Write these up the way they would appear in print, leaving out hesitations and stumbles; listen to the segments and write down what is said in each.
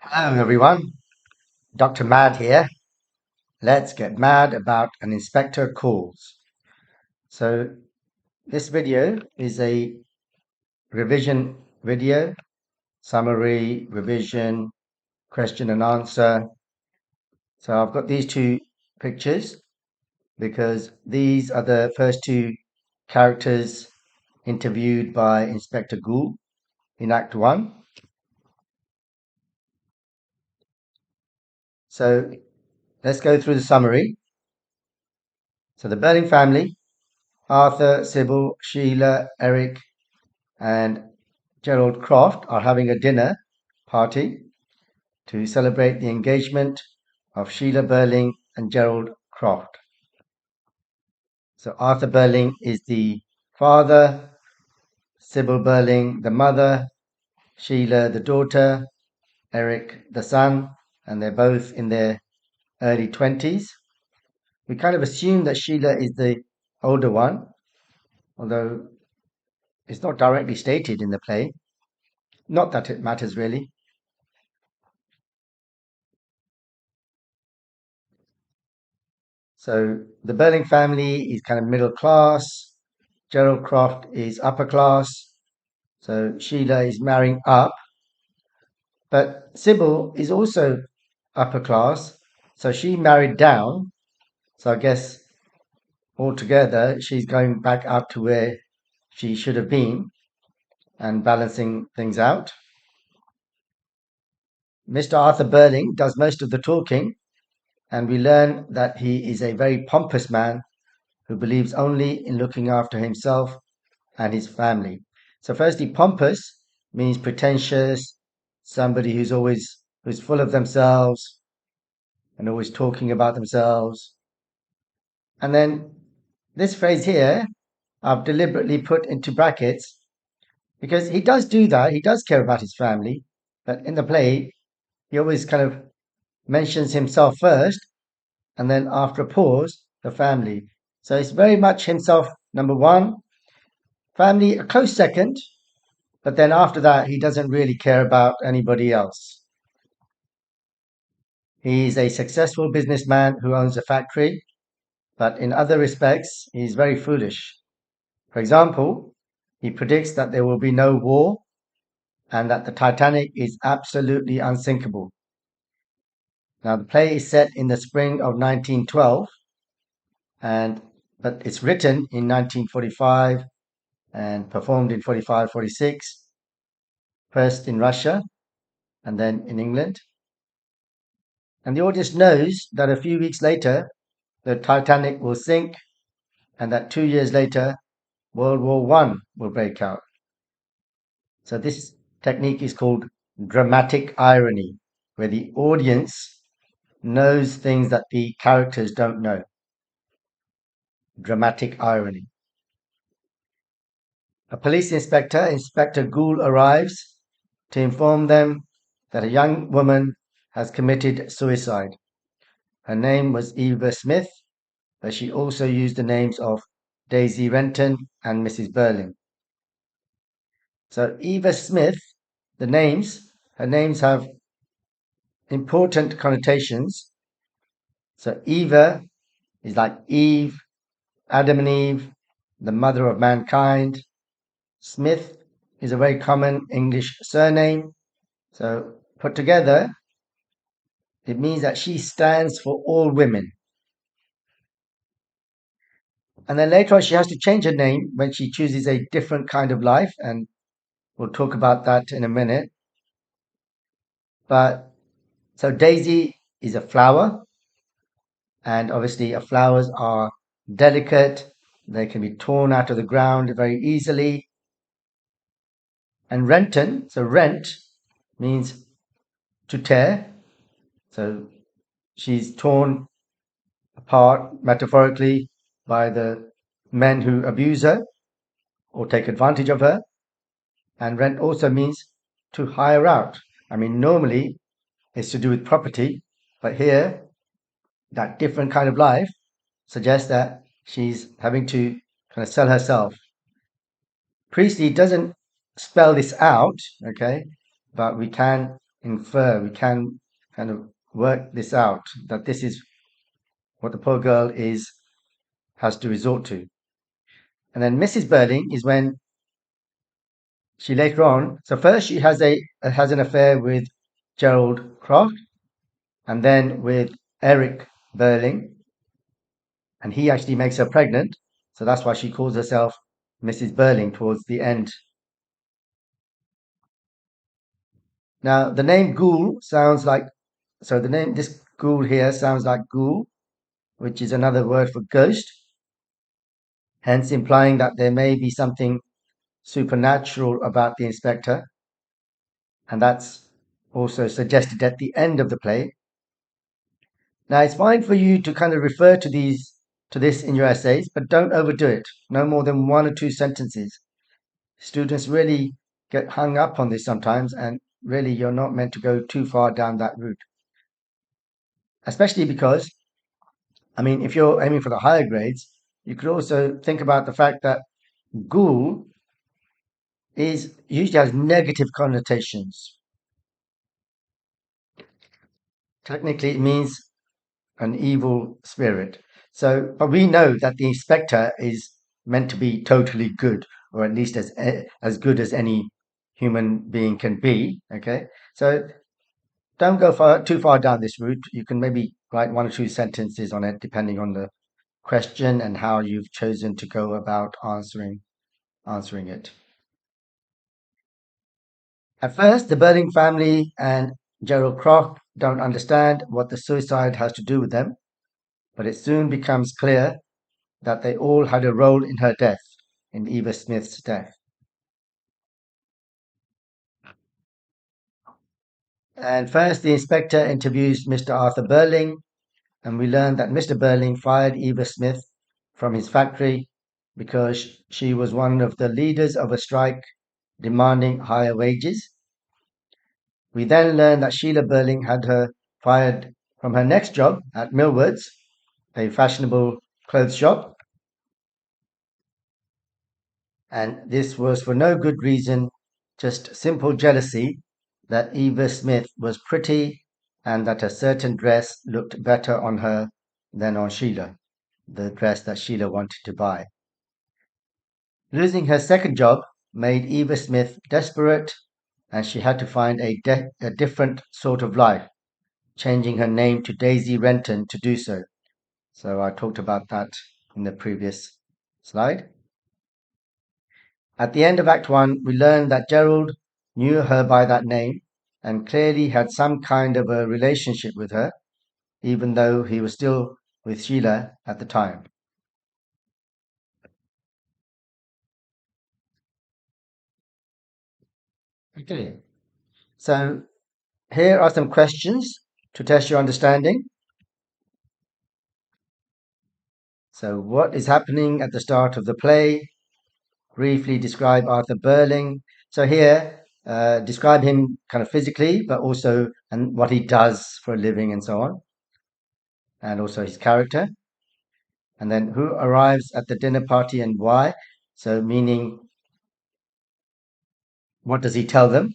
Hello, everyone. Dr. Mad here. Let's get mad about an inspector calls. So, this video is a revision video, summary, revision, question and answer. So, I've got these two pictures because these are the first two characters interviewed by Inspector Gould in Act 1. So, let's go through the summary. So, the Burling family, Arthur, Sybil, Sheila, Eric, and Gerald Croft are having a dinner party to celebrate the engagement of Sheila Burling and Gerald Croft. So Arthur Burling is the father, Sybil Burling the mother, Sheila the daughter, Eric the son, and they're both in their early 20s. We kind of assume that Sheila is the older one, although it's not directly stated in the play. Not that it matters really. So the Burling family is kind of middle class. Gerald Croft is upper class. So Sheila is marrying up. But Sybil is also upper class. So she married down. So I guess altogether she's going back up to where she should have been and balancing things out. Mr. Arthur Burling does most of the talking, and we learn that he is a very pompous man who believes only in looking after himself and his family. So firstly, pompous means pretentious, somebody who's full of themselves and always talking about themselves. And then this phrase here, I've deliberately put into brackets because he does do that. He does care about his family, but in the play, he always kind of mentions himself first, and then after a pause, the family. So it's very much himself number one, family a close second, but then after that, he doesn't really care about anybody else. He's a successful businessman who owns a factory, but in other respects, he's very foolish. For example, he predicts that there will be no war and that the Titanic is absolutely unsinkable. Now, the play is set in the spring of 1912, but it's written in 1945 and performed in 45-46, first in Russia and then in England. And the audience knows that a few weeks later, the Titanic will sink and that 2 years later, World War One will break out. So this technique is called dramatic irony, where the audience knows things that the characters don't know. Dramatic irony. A police inspector, Inspector Gould, arrives to inform them that a young woman has committed suicide. Her name was Eva Smith, but she also used the names of Daisy Renton and Mrs. Burling. So Eva Smith, her names have important connotations. So Eva is like Eve, Adam and Eve, the mother of mankind. Smith is a very common English surname. So put together, it means that she stands for all women. And then later on, she has to change her name when she chooses a different kind of life. And we'll talk about that in a minute. But so Daisy is a flower. And obviously, flowers are delicate. They can be torn out of the ground very easily. And Renton, so rent means to tear. So she's torn apart metaphorically by the men who abuse her or take advantage of her. And rent also means to hire out. I mean, normally it's to do with property, but here, that different kind of life suggests that she's having to kind of sell herself. Priestley doesn't spell this out, okay, but we can infer, we can kind of work this out, that this is what the poor girl is has to resort to. And then Mrs. Burling is when she later on. So first she has an affair with Gerald Croft, and then with Eric Burling, and he actually makes her pregnant. So that's why she calls herself Mrs. Burling towards the end. Now the name Ghoul sounds like the name this Ghoul here sounds like Ghoul, which is another word for ghost, hence implying that there may be something supernatural about the inspector, and that's also suggested at the end of the play. Now it's fine for you to kind of refer to this in your essays, but don't overdo it. No more than one or two sentences. Students really get hung up on this sometimes, and really you're not meant to go too far down that route. Especially because, I mean, if you're aiming for the higher grades, you could also think about the fact that ghoul is usually has negative connotations. Technically, it means an evil spirit. So, but we know that the inspector is meant to be totally good, or at least as good as any human being can be. Okay, so don't go too far down this route. You can maybe write one or two sentences on it, depending on the question and how you've chosen to go about answering it. At first, the Burling family and Gerald Croft don't understand what the suicide has to do with them, but it soon becomes clear that they all had a role in her death, in Eva Smith's death. And first, the inspector interviews Mr. Arthur Burling, and we learn that Mr. Burling fired Eva Smith from his factory because she was one of the leaders of a strike demanding higher wages. We then learn that Sheila Burling had her fired from her next job at Millwards, a fashionable clothes shop, and this was for no good reason, just simple jealousy that Eva Smith was pretty and that a certain dress looked better on her than on Sheila, the dress that Sheila wanted to buy. Losing her second job made Eva Smith desperate, and she had to find a different sort of life, changing her name to Daisy Renton to do so. So I talked about that in the previous slide. At the end of Act 1, we learn that Gerald knew her by that name and clearly had some kind of a relationship with her, even though he was still with Sheila at the time. Okay, so here are some questions to test your understanding. So, what is happening at the start of the play? Briefly describe Arthur Burling. So here, describe him kind of physically, but also and what he does for a living and so on, and also his character. And then who arrives at the dinner party and why? So meaning, what does he tell them?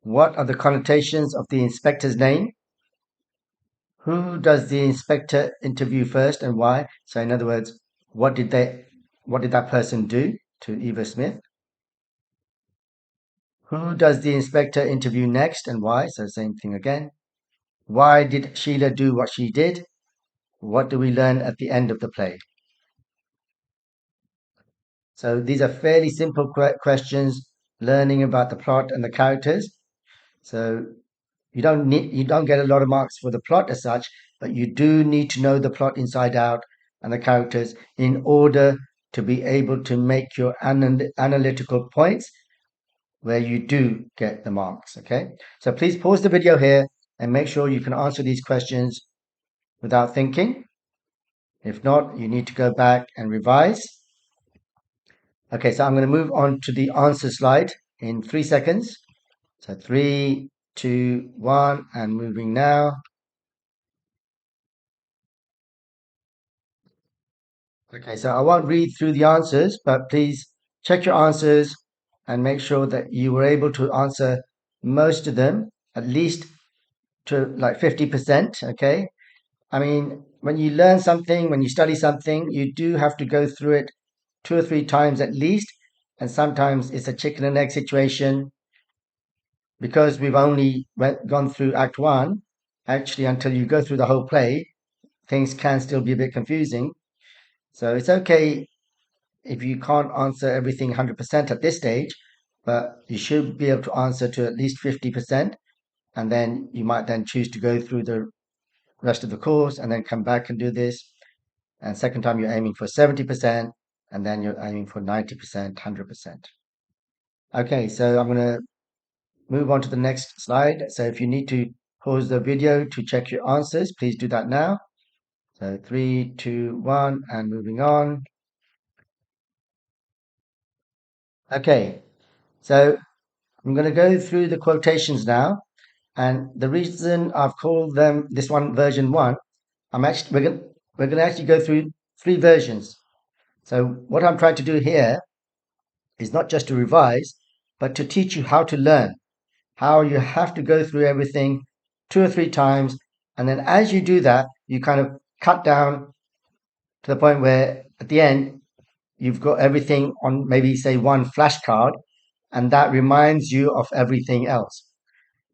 What are the connotations of the inspector's name? Who does the inspector interview first and why? So in other words, what did that person do to Eva Smith? Who does the inspector interview next and why? So same thing again. Why did Sheila do what she did? What do we learn at the end of the play? So these are fairly simple questions, learning about the plot and the characters. So you don't get a lot of marks for the plot as such, but you do need to know the plot inside out and the characters in order to be able to make your analytical points where you do get the marks. Okay, so please pause the video here and make sure you can answer these questions without thinking. If not, you need to go back and revise. Okay, so I'm going to move on to the answer slide in 3 seconds. So 3, 2, 1, and moving now. Okay, so I won't read through the answers, but please check your answers and make sure that you were able to answer most of them, at least to like 50%. Okay. I mean, when you learn something, when you study something, you do have to go through it two or three times at least. And sometimes it's a chicken and egg situation because we've only gone through Act One. Actually, until you go through the whole play, things can still be a bit confusing. So it's okay if you can't answer everything 100% at this stage, but you should be able to answer to at least 50%. And then you might then choose to go through the rest of the course and then come back and do this. And second time, you're aiming for 70%, and then you're aiming for 90%, 100%. Okay, so I'm going to move on to the next slide. So if you need to pause the video to check your answers, please do that now. So three, two, one, and moving on. Okay, so I'm going to go through the quotations now. And the reason I've called them this one version one, we're going to actually go through three versions. So what I'm trying to do here is not just to revise, but to teach you how to learn, how you have to go through everything two or three times. And then as you do that, you kind of cut down to the point where at the end, you've got everything on maybe, say, one flashcard, and that reminds you of everything else.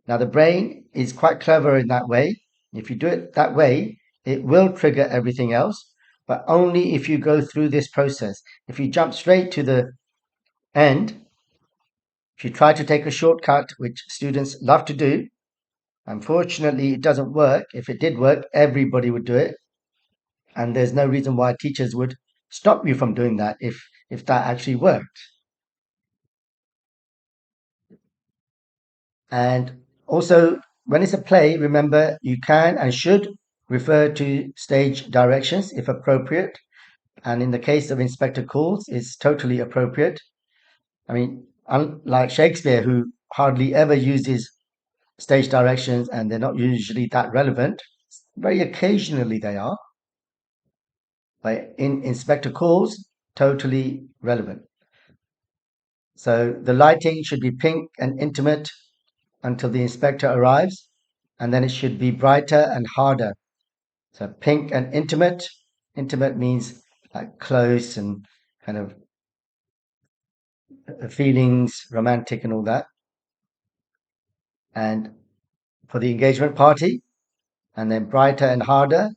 Now, the brain is quite clever in that way. If you do it that way, it will trigger everything else, but only if you go through this process. If you jump straight to the end, if you try to take a shortcut, which students love to do, unfortunately, it doesn't work. If it did work, everybody would do it. And there's no reason why teachers would stop you from doing that if that actually worked. And also, when it's a play, remember you can and should refer to stage directions if appropriate. And in the case of Inspector Calls, it's totally appropriate. I mean, unlike Shakespeare, who hardly ever uses stage directions and they're not usually that relevant, very occasionally they are. But in Inspector Calls, totally relevant. So the lighting should be pink and intimate until the inspector arrives, and then it should be brighter and harder. So pink and intimate. Intimate means like close and kind of feelings, romantic and all that. And for the engagement party, and then brighter and harder,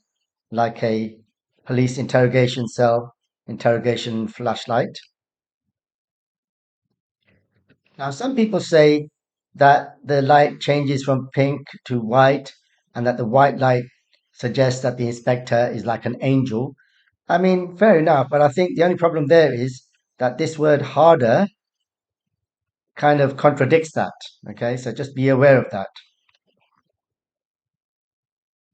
like a police interrogation cell, interrogation flashlight. Now, some people say that the light changes from pink to white, and that the white light suggests that the inspector is like an angel. I mean, fair enough, but I think the only problem there is that this word harder kind of contradicts that. Okay, so just be aware of that.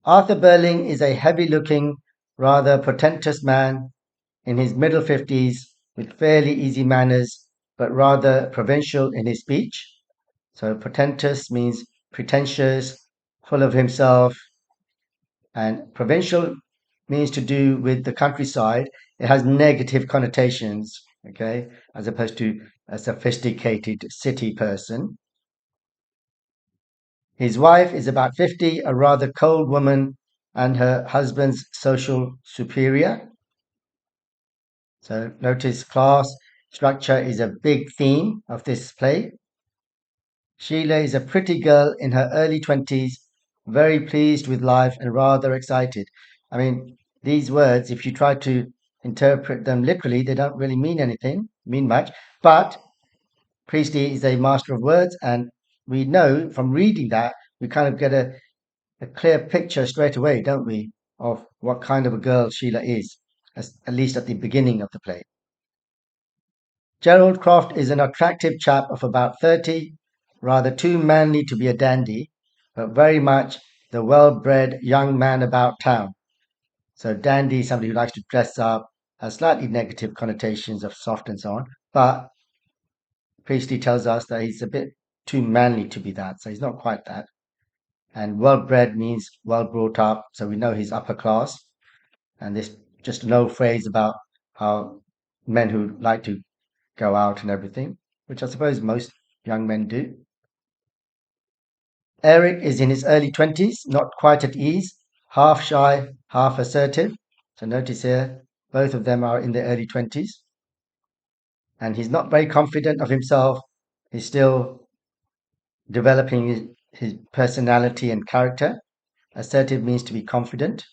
Arthur Burling is a heavy looking, rather portentous man in his middle 50s with fairly easy manners, but rather provincial in his speech. So portentous means pretentious, full of himself, and provincial means to do with the countryside. It has negative connotations, okay, as opposed to a sophisticated city person. His wife is about 50, a rather cold woman, and her husband's social superior. So notice class structure is a big theme of this play. Sheila is a pretty girl in her early 20s, very pleased with life and rather excited. I mean, these words, if you try to interpret them literally, they don't really mean much. But Priestley is a master of words, and we know from reading that, we kind of get a clear picture straight away, don't we, of what kind of a girl Sheila is, at least at the beginning of the play. Gerald Croft is an attractive chap of about 30, rather too manly to be a dandy, but very much the well-bred young man about town. So dandy is somebody who likes to dress up, has slightly negative connotations of soft and so on, but Priestley tells us that he's a bit too manly to be that, so he's not quite that. And well-bred means well brought up, so we know he's upper class. And this just an old phrase about how men who like to go out and everything, which I suppose most young men do. Eric is in his early 20s, not quite at ease, half shy, half assertive. So notice here, both of them are in their early 20s, and he's not very confident of himself. He's still developing his personality and character. Assertive means to be confident.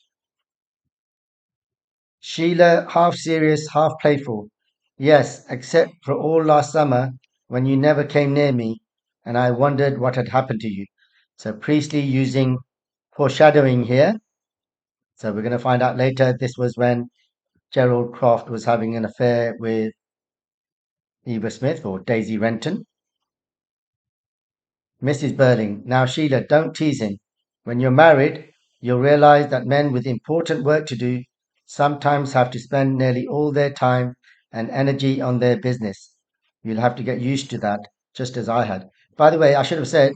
Sheila, half serious, half playful. Yes, except for all last summer when you never came near me and I wondered what had happened to you. So Priestley using foreshadowing here. So we're going to find out later this was when Gerald Croft was having an affair with Eva Smith or Daisy Renton. Mrs. Burling, now Sheila, don't tease him. When you're married, you'll realize that men with important work to do sometimes have to spend nearly all their time and energy on their business. You'll have to get used to that, just as I had. By the way, I should have said,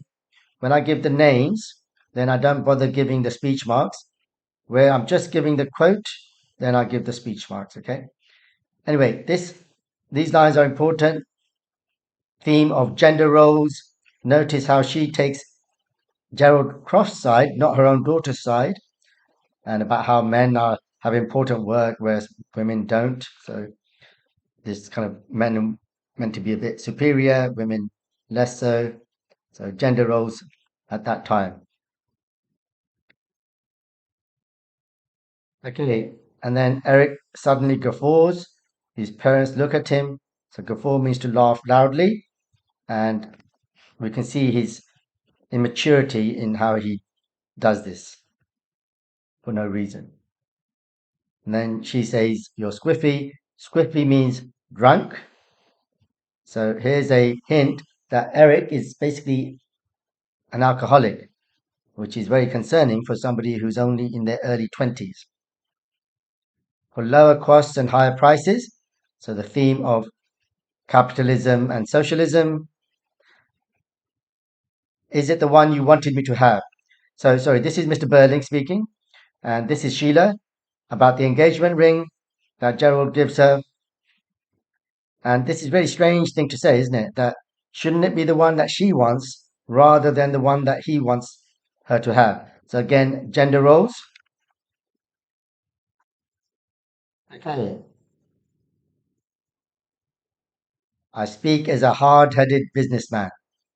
when I give the names, then I don't bother giving the speech marks. Where I'm just giving the quote, then I give the speech marks, okay? Anyway, these lines are important. Theme of gender roles. Notice how she takes Gerald Croft's side, not her own daughter's side, and about how have important work, whereas women don't. So this kind of men are meant to be a bit superior, women less so. So gender roles at that time. Okay, and then Eric suddenly guffaws. His parents look at him. So guffaw means to laugh loudly, and we can see his immaturity in how he does this for no reason. And then she says, "You're squiffy." Squiffy means drunk. So here's a hint that Eric is basically an alcoholic, which is very concerning for somebody who's only in their early 20s. For lower costs and higher prices, so the theme of capitalism and socialism, is it the one you wanted me to have? So, sorry, this is Mr. Burling speaking, and this is Sheila about the engagement ring that Gerald gives her. And this is a very strange thing to say, isn't it? That shouldn't it be the one that she wants rather than the one that he wants her to have? So again, gender roles. Okay. I speak as a hard-headed businessman.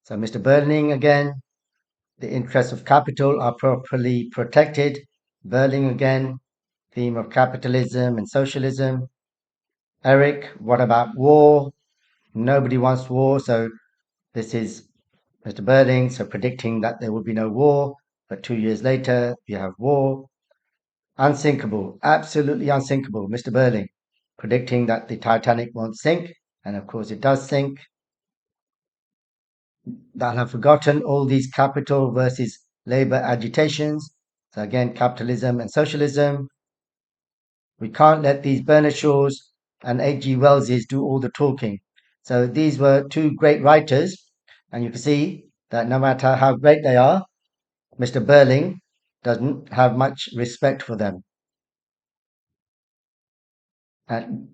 So Mr. Burling again, the interests of capital are properly protected. Burling again, theme of capitalism and socialism. Eric, what about war? Nobody wants war, so this is Mr. Burling, so predicting that there will be no war, but 2 years later, you have war. Unsinkable, absolutely unsinkable, Mr. Burling, predicting that the Titanic won't sink, and of course it does sink. That have forgotten all these capital versus labor agitations. So again, capitalism and socialism. We can't let these Bernard Shaws and H.G. Wellses do all the talking. So these were two great writers, and you can see that no matter how great they are, Mr. Burling doesn't have much respect for them. And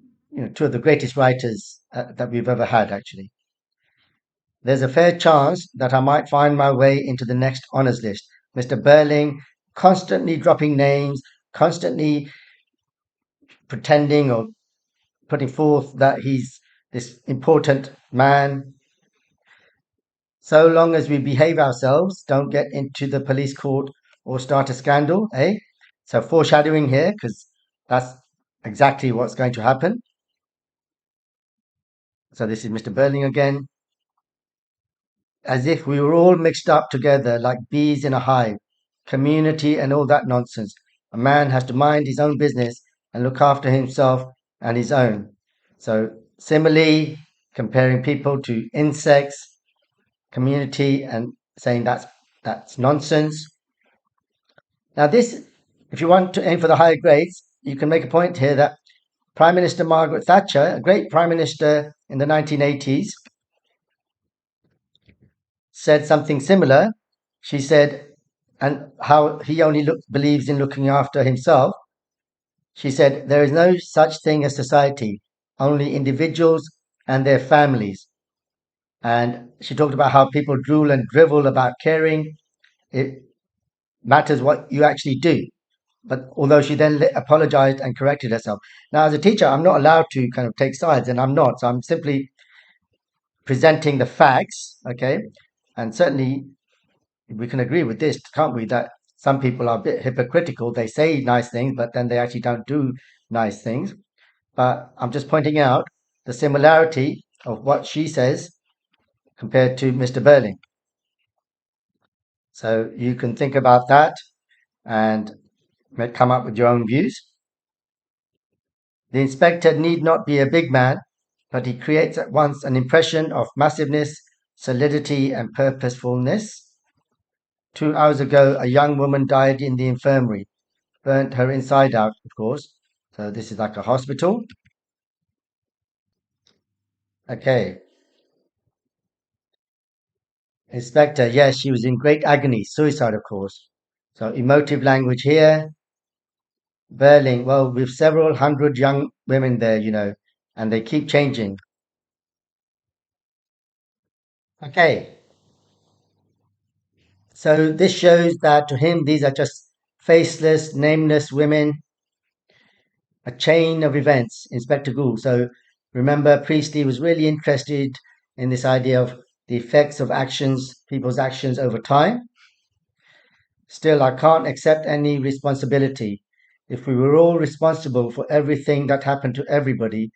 two of the greatest writers that we've ever had, actually. There's a fair chance that I might find my way into the next honours list. Mr. Burling constantly dropping names, constantly pretending or putting forth that he's this important man. So long as we behave ourselves, don't get into the police court or start a scandal, eh? So foreshadowing here, because that's exactly what's going to happen. So this is Mr. Burling again, as if we were all mixed up together like bees in a hive, community and all that nonsense. A man has to mind his own business and look after himself and his own. So simile, comparing people to insects, community, and saying that's nonsense. Now this, if you want to aim for the higher grades, you can make a point here that Prime Minister Margaret Thatcher, a great Prime Minister in the 1980s, said something similar. She said, and how he only believes in looking after himself. She said, there is no such thing as society, only individuals and their families. And she talked about how people drool and drivel about caring. It matters what you actually do. But although she then apologized and corrected herself. Now, as a teacher, I'm not allowed to kind of take sides, and I'm not. So I'm simply presenting the facts, okay? And certainly we can agree with this, can't we? That some people are a bit hypocritical. They say nice things, but then they actually don't do nice things. But I'm just pointing out the similarity of what she says compared to Mr. Berling. So you can think about that and come up with your own views. The inspector need not be a big man, but he creates at once an impression of massiveness, solidity, and purposefulness. 2 hours ago, a young woman died in the infirmary, burnt her inside out, of course. So this is like a hospital. Okay. Inspector, yes, she was in great agony, suicide, of course. So emotive language here. Berling, well, with several hundred young women there, and they keep changing. Okay. So this shows that to him, these are just faceless, nameless women, a chain of events, Inspector Gould. So remember, Priestley was really interested in this idea of the effects of actions, people's actions over time. Still, I can't accept any responsibility. If we were all responsible for everything that happened to everybody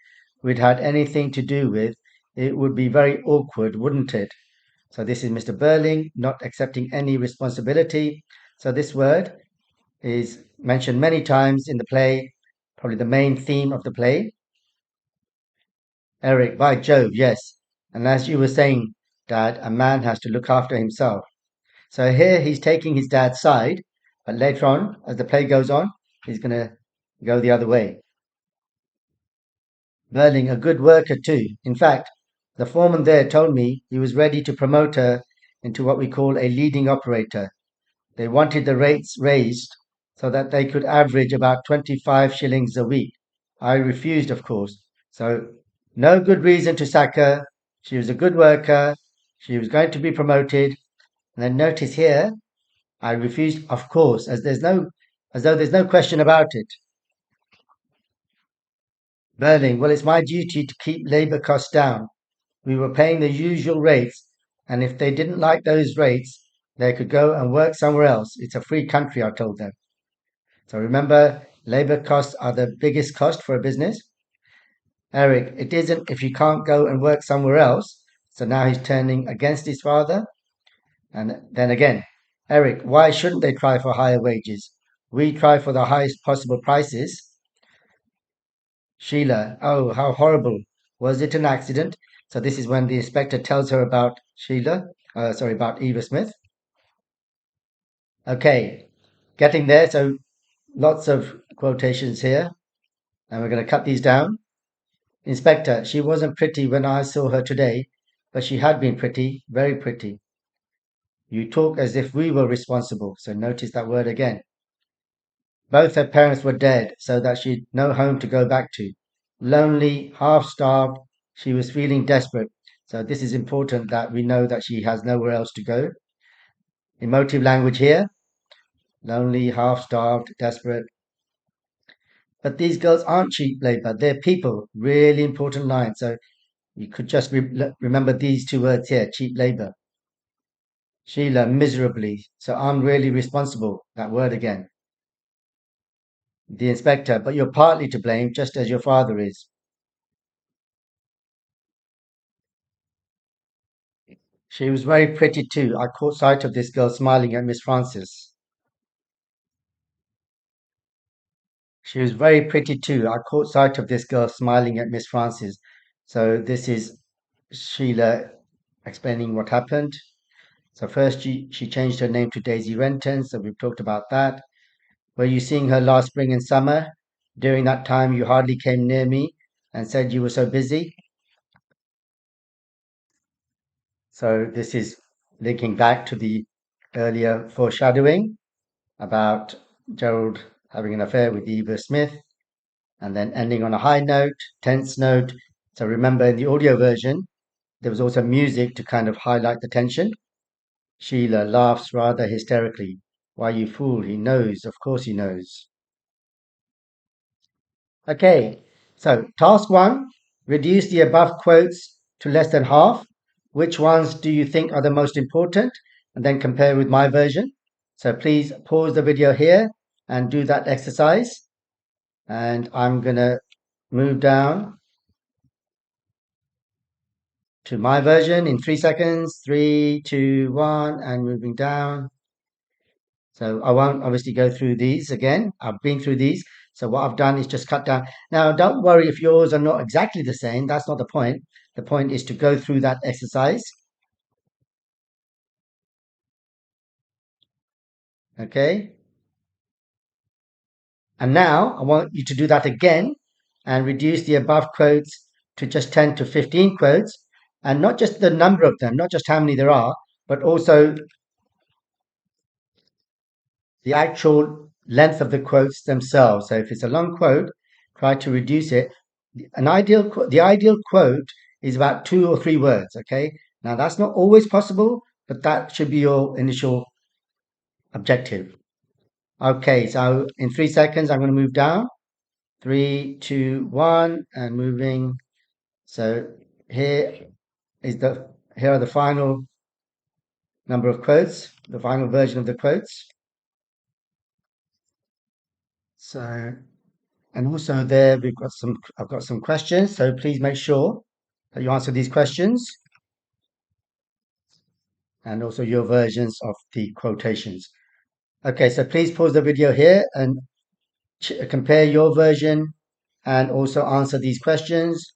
we'd had anything to do with, it would be very awkward, wouldn't it? So this is Mr. Berling not accepting any responsibility. So this word is mentioned many times in the play, probably the main theme of the play. Eric, by Jove, yes. And as you were saying, Dad, a man has to look after himself. So here he's taking his dad's side, but later on, as the play goes on, he's going to go the other way. Berling, a good worker too. In fact, the foreman there told me he was ready to promote her into what we call a leading operator. They wanted the rates raised so that they could average about 25 shillings a week. I refused, of course. So, no good reason to sack her. She was a good worker. She was going to be promoted. And then notice here, I refused, of course, as though there's no question about it. Berling, well, it's my duty to keep labour costs down. We were paying the usual rates, and if they didn't like those rates, they could go and work somewhere else. It's a free country, I told them. So remember, labour costs are the biggest cost for a business. Eric, it isn't if you can't go and work somewhere else. So now he's turning against his father. And then again, Eric, why shouldn't they try for higher wages? We try for the highest possible prices. Sheila, oh, how horrible. Was it an accident? So this is when the inspector tells her about about Eva Smith. Okay, getting there. So lots of quotations here, and we're going to cut these down. Inspector, she wasn't pretty when I saw her today, but she had been pretty, very pretty. You talk as if we were responsible, so notice that word again. Both her parents were dead, so that she'd no home to go back to. Lonely, half starved, she was feeling desperate. So this is important that we know that she has nowhere else to go. Emotive language here. Lonely, half starved, desperate. But these girls aren't cheap labor. They're people. Really important line. So you could just remember these two words here, cheap labor. Sheila, miserably. So I'm really responsible. That word again. The inspector, but you're partly to blame, just as your father is. She was very pretty too. I caught sight of this girl smiling at Miss Francis. She was very pretty too. I caught sight of this girl smiling at Miss Francis. So this is Sheila explaining what happened. So first she changed her name to Daisy Renton. So we've talked about that. Were you seeing her last spring and summer? During that time you hardly came near me and said you were so busy. So this is linking back to the earlier foreshadowing about Gerald having an affair with Eva Smith and then ending on a high note, tense note. So remember in the audio version, there was also music to kind of highlight the tension. Sheila laughs rather hysterically. Why, you fool, he knows. Of course he knows. Okay, so task one, reduce the above quotes to less than half. Which ones do you think are the most important? And then compare with my version. So please pause the video here and do that exercise. And I'm going to move down to my version in 3 seconds. 3, 2, 1, and moving down. So I won't obviously go through these again. I've been through these. So what I've done is just cut down. Now, don't worry if yours are not exactly the same. That's not the point. The point is to go through that exercise. Okay. And now I want you to do that again and reduce the above quotes to just 10 to 15 quotes. And not just the number of them, not just how many there are, but also the actual length of the quotes themselves. So if it's a long quote, try to reduce it. The ideal quote is about 2 or 3 words. Okay, now that's not always possible, but that should be your initial objective. Okay, so in 3 seconds, I'm going to move down. 3, 2, 1, and moving. So here here are the final number of quotes, the final version of the quotes. So and also there I've got some questions, so please make sure that you answer these questions and also your versions of the quotations. Okay, so please pause the video here and compare your version and also answer these questions.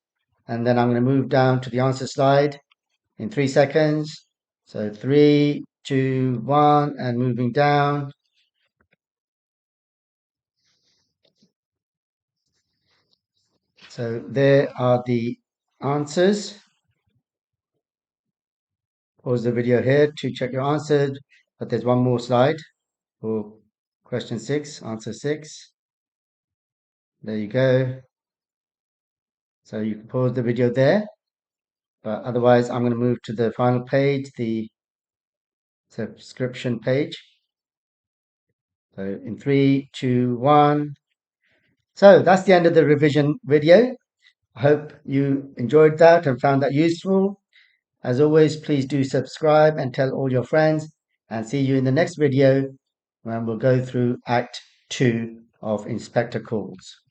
And then I'm going to move down to the answer slide in 3 seconds. So 3, 2, 1, and moving down. So there are the answers. Pause the video here to check your answers, but there's one more slide for question 6, answer 6. There you go. So you can pause the video there, but otherwise I'm going to move to the final page, the subscription page. So in 3, 2, 1. So that's the end of the revision video. I hope you enjoyed that and found that useful. As always, please do subscribe and tell all your friends, and see you in the next video when we'll go through Act 2 of Inspector Calls.